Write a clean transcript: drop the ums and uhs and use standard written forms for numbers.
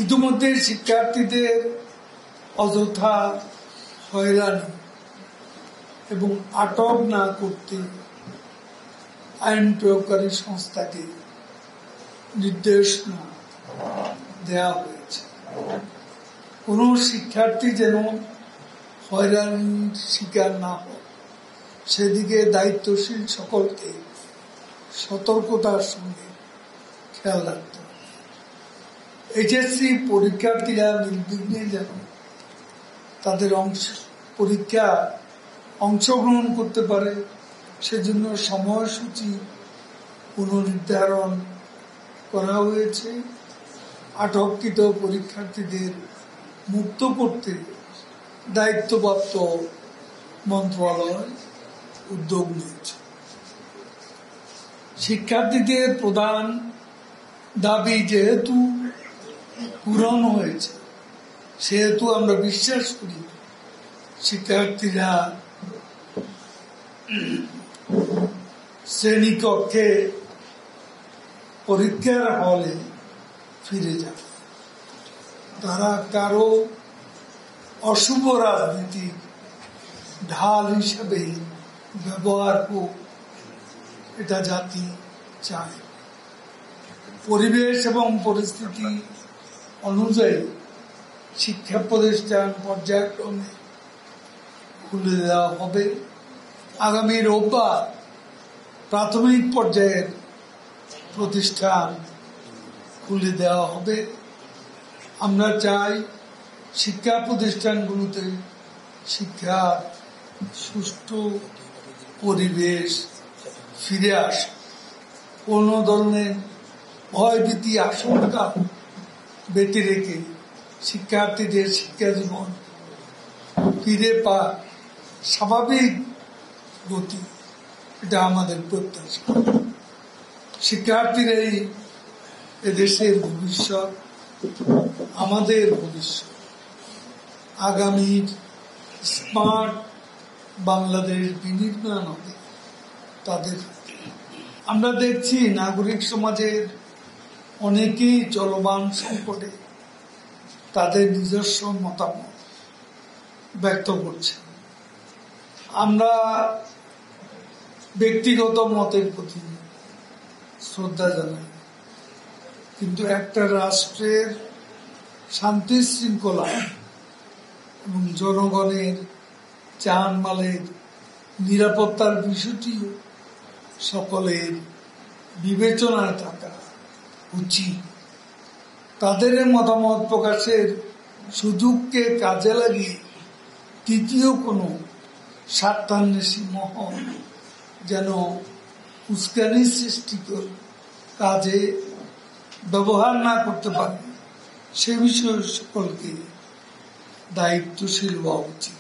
ইতিমধ্যে শিক্ষার্থীদের অযথা হয়রানি এবং আটক না করতে আইন প্রয়োগকারী সংস্থাকে নির্দেশনা দেওয়া হয়েছে। কোন শিক্ষার্থী যেন হয়রানির শিকার না হয় সেদিকে দায়িত্বশীল সকলকে সতর্কতার সঙ্গে খেয়াল রাখতে হবে। এইচএসসি পরীক্ষার্থীরা নির্বিঘ্নে যেন তাদের পরীক্ষা অংশগ্রহণ করতে পারে সেজন্য সময়সূচি পুনর্নির্ধারণ করা হয়েছে। আটককৃত পরীক্ষার্থীদের মুক্ত করতে দায়িত্বপ্রাপ্ত মন্ত্রণালয় উদ্যোগ নিয়েছে। শিক্ষার্থীদের প্রধান দাবি যেহেতু পূরণ হয়েছে সেহেতু আমরা বিশ্বাস করি শিক্ষার্থীরা শ্রেণীকক্ষে পরীক্ষার হলে ফিরে যাবে। তারা কারো অশুভ রাজনীতির ঢাল হিসেবে ব্যবহার হোক এটা জাতি চায়। পরিবেশ এবং পরিস্থিতি অনুযায়ী শিক্ষা প্রতিষ্ঠান পর্যায়ক্রমে খুলে দেওয়া হবে। আগামী রোববার প্রাথমিক পর্যায়ের প্রতিষ্ঠান খুলে দেওয়া হবে। আমরা চাই শিক্ষা প্রতিষ্ঠানগুলোতে শিক্ষার সুষ্ঠু পরিবেশ ফিরে আসে। কোন ধরনের ভয়ভীতি আশঙ্কা ব্যতি রেখে শিক্ষার্থীদের শিক্ষা জীবন ফিরে পাওয়া স্বাভাবিক গতি, এটা আমাদের প্রত্যাশা। শিক্ষার্থীরাই এদেশের ভবিষ্যৎ, আমাদের ভবিষ্যৎ। আগামীর স্মার্ট বাংলাদেশ বিনির্মাণ হবে তাদের। আমরা দেখছি নাগরিক সমাজের অনেকেই চলমান সংকটে তাদের নিজস্ব মতামত ব্যক্ত করছে। আমরা ব্যক্তিগত মতের প্রতি শ্রদ্ধা জানাই, কিন্তু একটা রাষ্ট্রের শান্তি শৃঙ্খলা এবং জনগণের জানমালের নিরাপত্তার বিষয়টিও সকলের বিবেচনায় থাকা উচিত। তাদের মতামত প্রকাশের সুযোগকে কাজে লাগিয়ে তৃতীয় কোনো স্বার্থান্বেষী মহল যেন উস্কানি সৃষ্টিকর কাজে ব্যবহার না করতে পারে সে বিষয়ে সকলকে দায়িত্বশীল হওয়া উচিত।